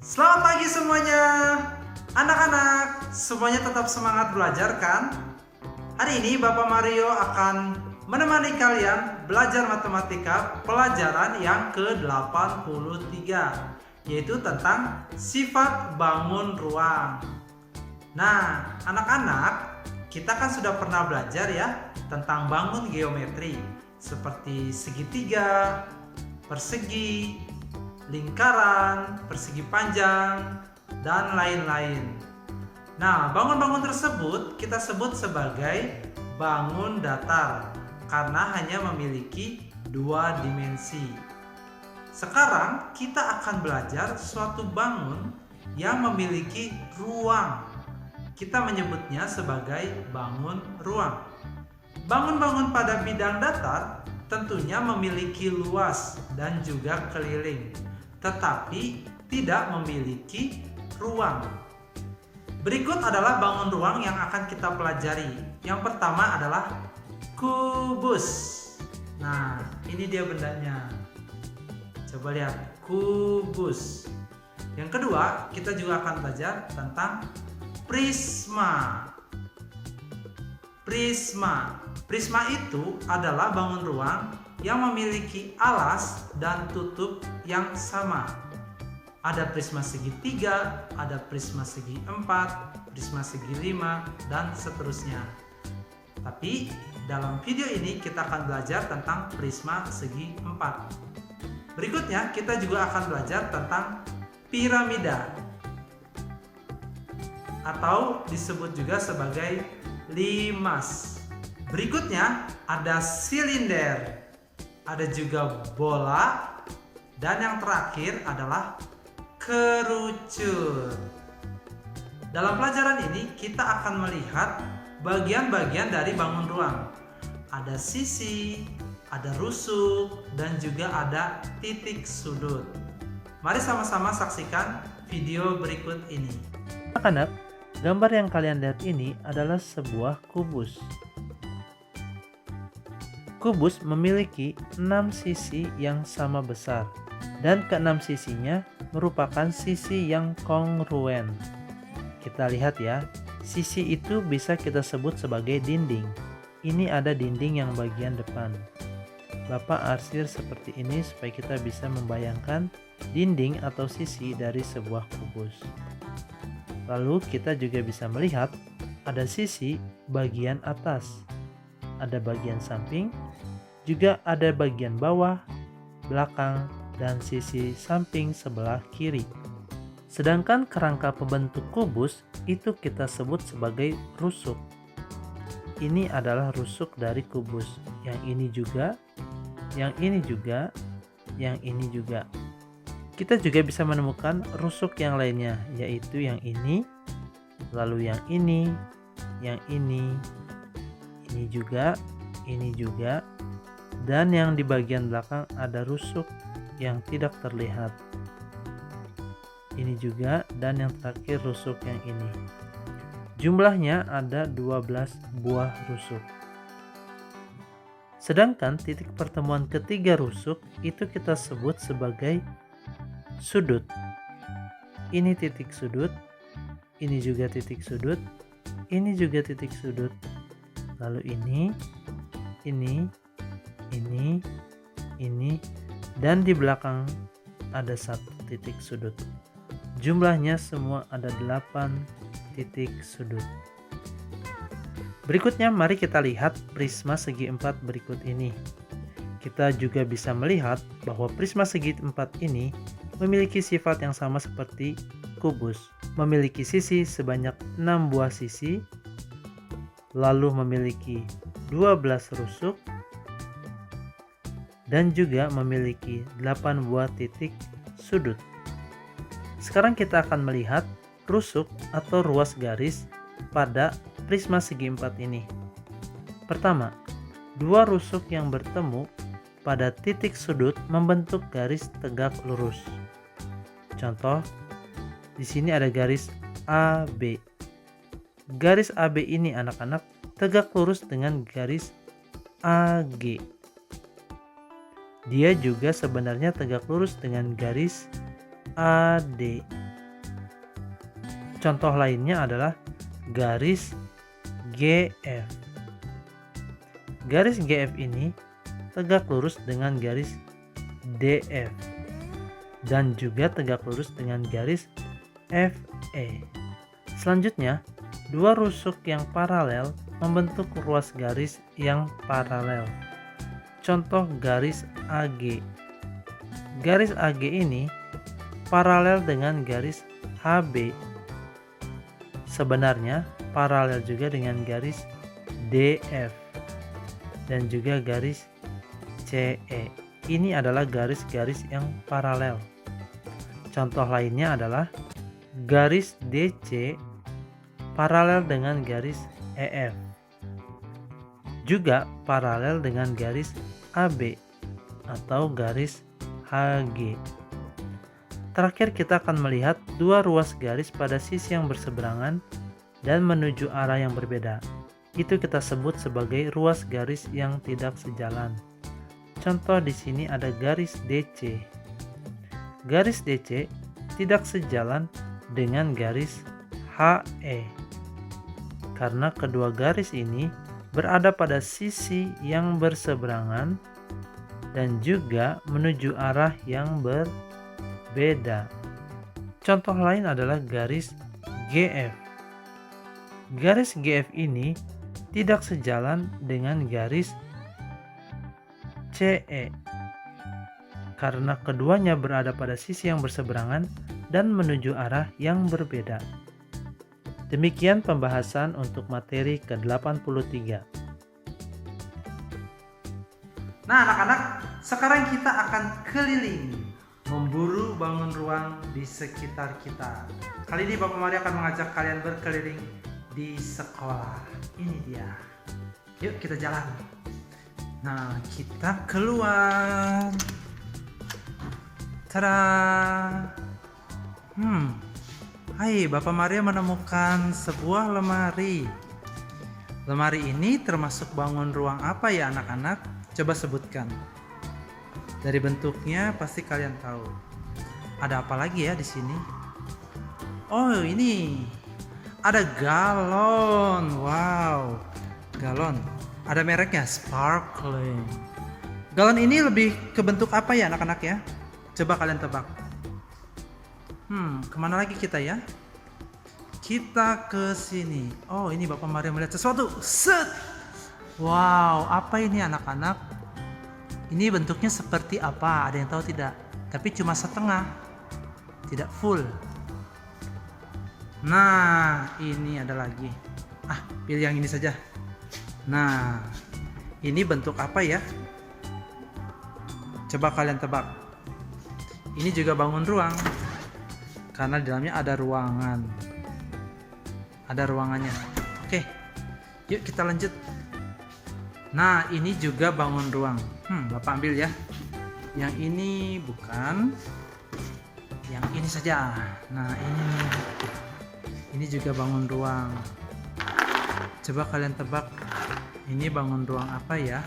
Selamat pagi semuanya. Anak-anak, semuanya tetap semangat belajar kan? Hari ini Bapak Mario akan menemani kalian belajar matematika pelajaran yang ke-83, yaitu tentang sifat bangun ruang. Nah, anak-anak, kita kan sudah pernah belajar ya tentang bangun geometri seperti segitiga, persegi, lingkaran, persegi panjang, dan lain-lain. Nah, bangun-bangun tersebut kita sebut sebagai bangun datar karena hanya memiliki dua dimensi. Sekarang kita akan belajar suatu bangun yang memiliki ruang. Kita menyebutnya sebagai bangun ruang. Bangun-bangun pada bidang datar tentunya memiliki luas dan juga keliling, tetapi tidak memiliki ruang. Berikut adalah bangun ruang yang akan kita pelajari. Yang pertama adalah kubus. Nah, ini dia bendanya. Coba lihat, kubus. Yang kedua, kita juga akan belajar tentang prisma. Prisma itu adalah bangun ruang yang memiliki alas dan tutup yang sama. Ada prisma segitiga, ada prisma segi 4, prisma segi 5, dan seterusnya. Tapi dalam video ini kita akan belajar tentang prisma segi 4. Berikutnya kita juga akan belajar tentang piramida atau disebut juga sebagai limas. Berikutnya ada silinder, ada juga bola, dan yang terakhir adalah kerucut. Dalam pelajaran ini kita akan melihat bagian-bagian dari bangun ruang. Ada sisi, ada rusuk, dan juga ada titik sudut. Mari sama-sama saksikan video berikut ini. Anak-anak, gambar yang kalian lihat ini adalah sebuah kubus. Kubus memiliki 6 sisi yang sama besar, dan ke-6 sisinya merupakan sisi yang kongruen. Kita lihat ya, sisi itu bisa kita sebut sebagai dinding. Ini ada dinding yang bagian depan. Bapak arsir seperti ini supaya kita bisa membayangkan dinding atau sisi dari sebuah kubus. Lalu kita juga bisa melihat ada sisi bagian atas, ada bagian samping, juga ada bagian bawah, belakang, dan sisi samping sebelah kiri. Sedangkan kerangka pembentuk kubus itu kita sebut sebagai rusuk. Ini adalah rusuk dari kubus. Yang ini juga, yang ini juga, yang ini juga. Kita juga bisa menemukan rusuk yang lainnya, yaitu yang ini, lalu yang ini juga, dan yang di bagian belakang ada rusuk yang tidak terlihat. Ini juga, dan yang terakhir rusuk yang ini. Jumlahnya ada 12 buah rusuk. Sedangkan titik pertemuan ketiga rusuk itu kita sebut sebagai sudut. Ini titik sudut, ini juga titik sudut, ini juga titik sudut. Lalu ini, dan di belakang ada satu titik sudut. Jumlahnya semua ada 8 titik sudut. Berikutnya mari kita lihat prisma segi 4 berikut ini. Kita juga bisa melihat bahwa prisma segi 4 ini memiliki sifat yang sama seperti kubus. Memiliki sisi sebanyak 6 buah sisi, lalu memiliki 12 rusuk, dan juga memiliki 8 buah titik sudut. Sekarang kita akan melihat rusuk atau ruas garis pada prisma segi 4 ini. Pertama, dua rusuk yang bertemu pada titik sudut membentuk garis tegak lurus. Contoh, di sini ada garis AB. Garis AB ini anak-anak tegak lurus dengan garis AG. Dia juga sebenarnya tegak lurus dengan garis AD. Contoh lainnya adalah garis GF. Garis GF ini tegak lurus dengan garis DF dan juga tegak lurus dengan garis FE. Selanjutnya, dua rusuk yang paralel membentuk ruas garis yang paralel. Contoh garis AG. Garis AG ini paralel dengan garis HB. Sebenarnya paralel juga dengan garis DF dan juga garis CE. Ini adalah garis-garis yang paralel. Contoh lainnya adalah garis DC paralel dengan garis EF. Juga paralel dengan garis AB atau garis HG. Terakhir kita akan melihat dua ruas garis pada sisi yang berseberangan dan menuju arah yang berbeda. Itu kita sebut sebagai ruas garis yang tidak sejalan. Contoh di sini ada garis DC. Garis DC tidak sejalan dengan garis HE. Karena kedua garis ini berada pada sisi yang berseberangan dan juga menuju arah yang berbeda. Contoh lain adalah garis GF. Garis GF ini tidak sejalan dengan garis CE karena keduanya berada pada sisi yang berseberangan dan menuju arah yang berbeda. Demikian pembahasan untuk materi ke-83. Nah anak-anak, sekarang kita akan keliling memburu bangun ruang di sekitar kita. Kali ini Bapak Mario akan mengajak kalian berkeliling di sekolah. Ini dia. Yuk kita jalan. Nah, kita keluar. Tada. Hai, Bapak Mario menemukan sebuah lemari. Lemari ini termasuk bangun ruang apa ya anak-anak? Coba sebutkan. Dari bentuknya pasti kalian tahu. Ada apa lagi ya di sini? Oh, ini. Ada galon. Wow. Galon. Ada mereknya, Sparkling. Galon ini lebih ke bentuk apa ya anak-anak ya? Coba kalian tebak. Kemana lagi kita ya? Kita ke sini. Oh, ini Bapak Mario melihat sesuatu. Set. Wow, apa ini anak-anak? Ini bentuknya seperti apa? Ada yang tahu tidak? Tapi cuma setengah. Tidak full. Nah, ini ada lagi. Pilih yang ini saja. Nah, ini bentuk apa ya? Coba kalian tebak. Ini juga bangun ruang. Karena di dalamnya ada ruangan. Ada ruangannya. Oke. Yuk kita lanjut. Nah, ini juga bangun ruang. Bapak ambil ya. Yang ini bukan. Yang ini saja. Nah, ini. Ini juga bangun ruang. Coba kalian tebak. Ini bangun ruang apa ya?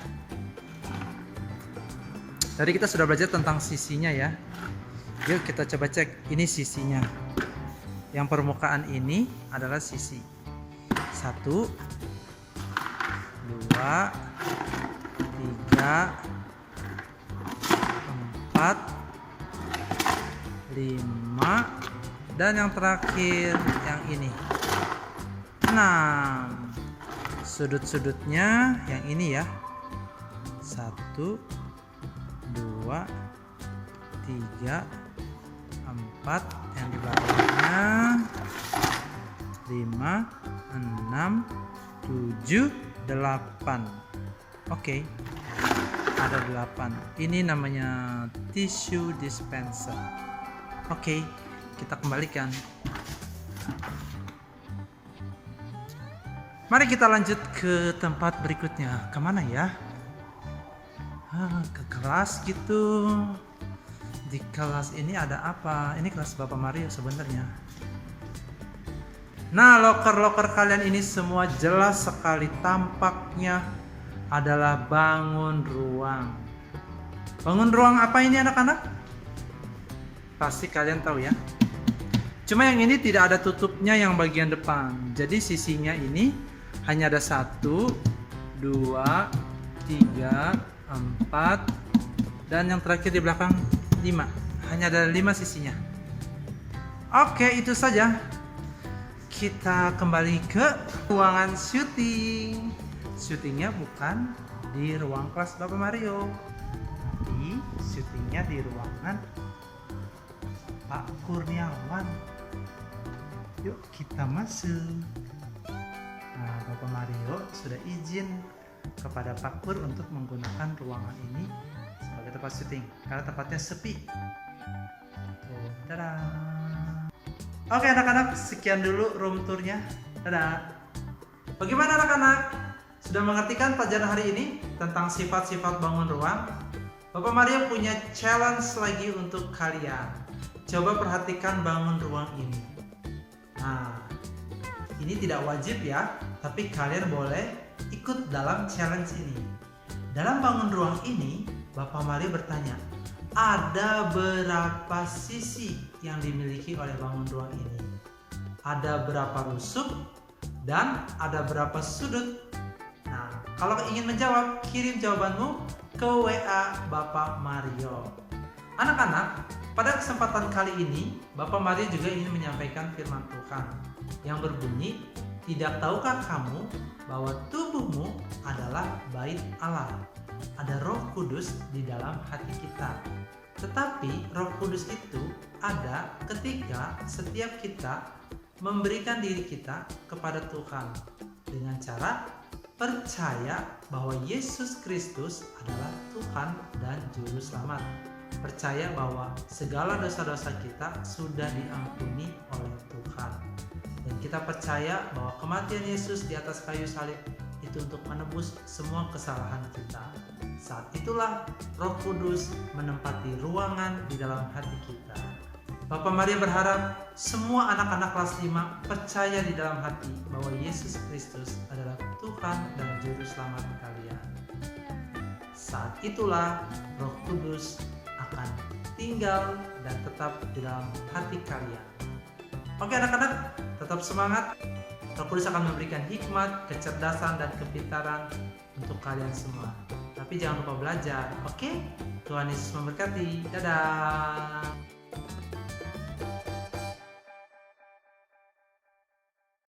Tadi kita sudah belajar tentang sisinya ya. Yuk kita coba cek. Ini sisinya. Yang permukaan ini adalah sisi. 1, 2, 3, 4, 5, dan yang terakhir yang ini 6. Sudut-sudutnya yang ini ya. 1, 2, 3, 4, yang di bawahnya 5, 6, 7, 8. Oke. Ada 8. Ini namanya tissue dispenser. Oke, kita kembalikan. Mari kita lanjut ke tempat berikutnya. Kemana ya? Ke kelas gitu. Di kelas ini ada apa? Ini kelas Bapak Mario sebenarnya. Nah, loker-loker kalian ini semua jelas sekali tampaknya adalah bangun ruang. Bangun ruang apa ini anak-anak? Pasti kalian tahu ya. Cuma yang ini tidak ada tutupnya yang bagian depan. Jadi sisinya ini hanya ada 1, 2, 3, 4, dan yang terakhir di belakang 5. Hanya ada 5 sisinya. Oke, itu saja. Kita kembali ke ruangan syuting. Syutingnya bukan di ruang kelas Bapak Mario, tapi syutingnya di ruangan Pak Kurniawan. Yuk kita masuk. Nah, Bapak Mario sudah izin kepada Pak Kur untuk menggunakan ruangan ini sebagai tempat syuting karena tempatnya sepi. Tuh, dadah. Oke anak-anak, sekian dulu room tournya. Dadah. Bagaimana anak-anak? Sudah mengerti kan pelajaran hari ini tentang sifat-sifat bangun ruang? Bapak Mario punya challenge lagi untuk kalian. Coba perhatikan bangun ruang ini. Nah, ini tidak wajib ya, tapi kalian boleh ikut dalam challenge ini. Dalam bangun ruang ini, Bapak Mario bertanya, ada berapa sisi yang dimiliki oleh bangun ruang ini? Ada berapa rusuk dan ada berapa sudut? Nah, kalau ingin menjawab, kirim jawabanmu ke WA Bapak Mario. Anak-anak, pada kesempatan kali ini, Bapak Mario juga ingin menyampaikan firman Tuhan yang berbunyi, tidak tahukah kamu bahwa tubuhmu adalah bait Allah? Ada Roh Kudus di dalam hati kita. Tetapi Roh Kudus itu ada ketika setiap kita memberikan diri kita kepada Tuhan dengan cara percaya bahwa Yesus Kristus adalah Tuhan dan Juru Selamat. Percaya bahwa segala dosa-dosa kita sudah diampuni oleh Tuhan. Dan kita percaya bahwa kematian Yesus di atas kayu salib itu untuk menebus semua kesalahan kita. Saat itulah Roh Kudus menempati ruangan di dalam hati kita. Bapak Maria berharap semua anak-anak kelas 5 percaya di dalam hati bahwa Yesus Kristus adalah Tuhan dan Juru Selamat kalian. Saat itulah Roh Kudus akan tinggal dan tetap di dalam hati kalian. Oke anak-anak, tetap semangat. Roh Kudus akan memberikan hikmat, kecerdasan, dan kepintaran untuk kalian semua. Tapi jangan lupa belajar, oke? Tuhan Yesus memberkati. Dadah.